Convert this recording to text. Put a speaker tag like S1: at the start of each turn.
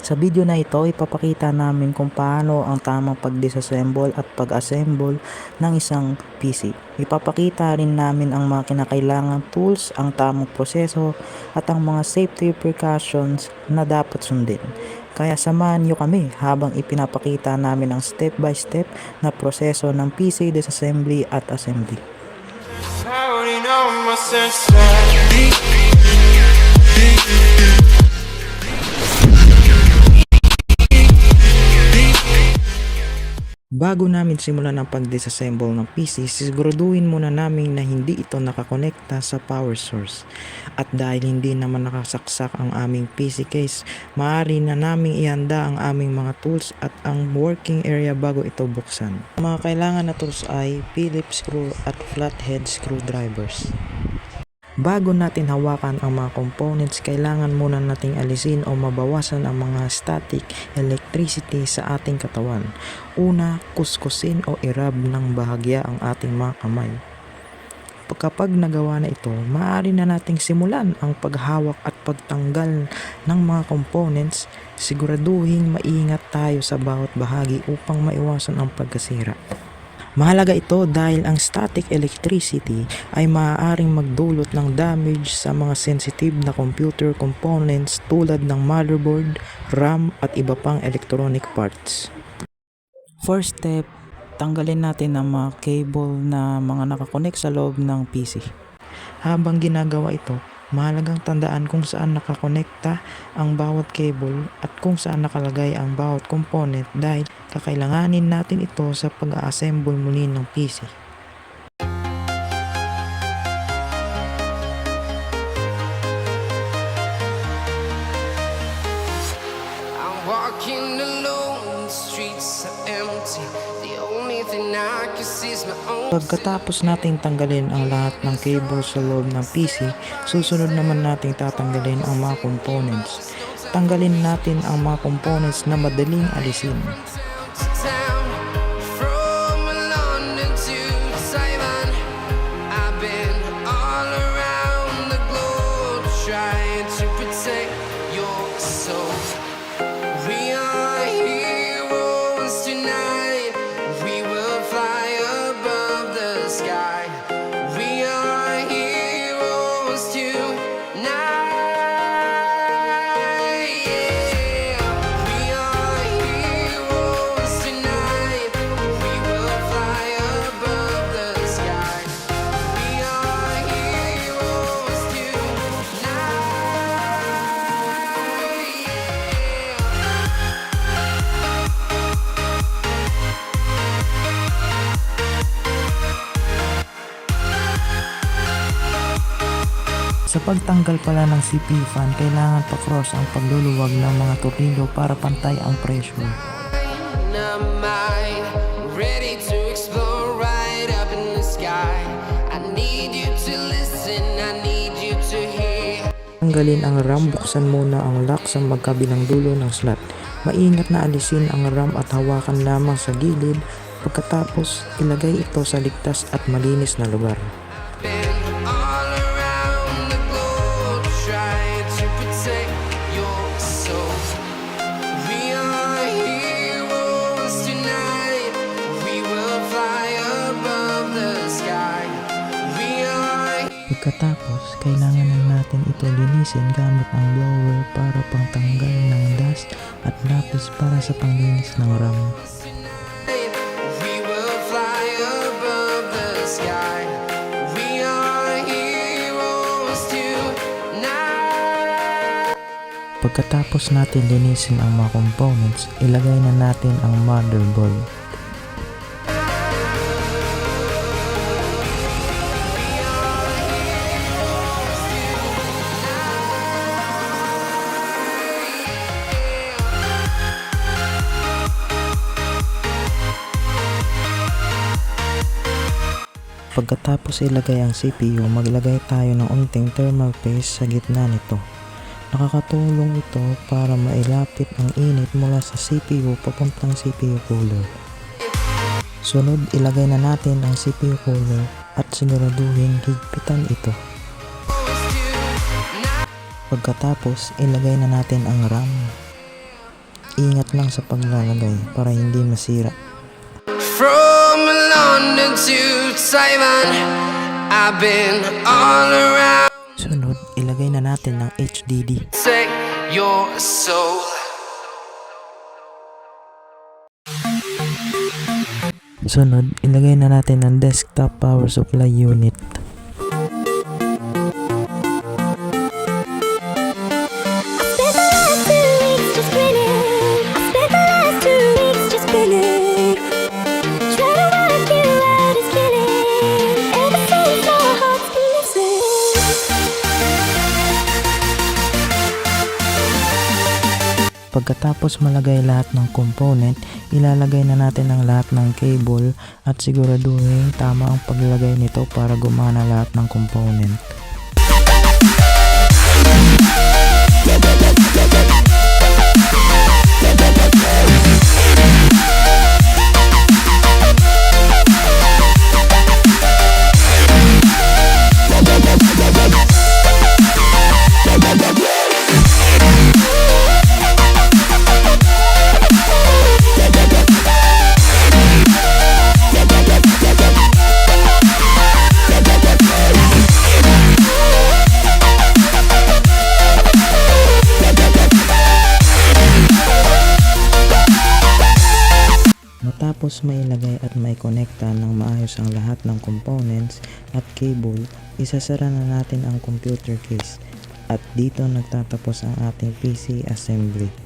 S1: Sa video na ito, ipapakita namin kung paano ang tamang pag-disassemble at pag-assemble ng isang PC. Ipapakita rin namin ang mga kinakailangang tools, ang tamang proseso at ang mga safety precautions na dapat sundin. Kaya samahan nyo kami habang ipinapakita namin ang step by step na proseso ng PC disassembly at assembly. Bago namin simulan ang pag-disassemble ng PC, siguraduhin muna namin na hindi ito nakakonekta sa power source. At dahil hindi naman nakasaksak ang aming PC case, maaari na naming ihanda ang aming mga tools at ang working area bago ito buksan. Ang mga kailangan na tools ay Phillips screw at flathead screwdrivers. Bago natin hawakan ang mga components, kailangan muna nating alisin o mabawasan ang mga static electricity sa ating katawan. Una, kuskusin o i-rub ng bahagya ang ating mga kamay. Kapag nagawa na ito, maaari na nating simulan ang paghawak at pagtanggal ng mga components. Siguraduhin maingat tayo sa bawat bahagi upang maiwasan ang pagkasira. Mahalaga ito dahil ang static electricity ay maaaring magdulot ng damage sa mga sensitive na computer components tulad ng motherboard, RAM at iba pang electronic parts. First step, tanggalin natin ang mga cable na mga nakakonect sa loob ng PC. Habang ginagawa ito, mahalagang tandaan kung saan nakakonekta ang bawat cable at kung saan nakalagay ang bawat component dahil kakailanganin natin ito sa pag-assemble muli ng PC. I'm walking alone, the streets are empty. The only thing I can see is my own. Pagkatapos nating tanggalin ang lahat ng cable sa loob ng PC, susunod naman nating tatanggalin ang mga components. Tanggalin natin ang mga components na madaling alisin. Sa pagtanggal pala ng CPU fan, kailangan pa-cross ang pagluluwag ng mga tornilyo para pantay ang pressure. Tanggalin ang RAM, buksan muna ang lock sa magkabilang dulo ng slot. Maingat na alisin ang RAM at hawakan lamang sa gilid. Pagkatapos, ilagay ito sa ligtas at malinis na lugar. Pagkatapos, kailangan na natin ito linisin gamit ang blower para pangtanggal ng dust at lapis para sa panglinis ng RAM. Pagkatapos natin linisin ang mga components, ilagay na natin ang motherboard. Pagkatapos ilagay ang CPU, maglagay tayo ng unting thermal paste sa gitna nito. Nakakatulong ito para mailapit ang init mula sa CPU papuntang CPU cooler. Sunod, ilagay na natin ang CPU cooler at siguraduhin higpitan ito. Pagkatapos, ilagay na natin ang RAM. ingat lang sa paglalagay para hindi masira.
S2: From London to Taiwan, I've been all around.
S1: Sunod, ilagay na natin ng HDD.
S2: Take your soul.
S1: Sunod, ilagay na natin ang desktop power supply unit. Pagkatapos malagay lahat ng component, ilalagay na natin ang lahat ng cable at siguraduhin tama ang paglagay nito para gumana lahat ng component. Matapos mailagay at maikonekta ng maayos ang lahat ng components at cable, isasara na natin ang computer case. At dito nagtatapos ang ating PC assembly.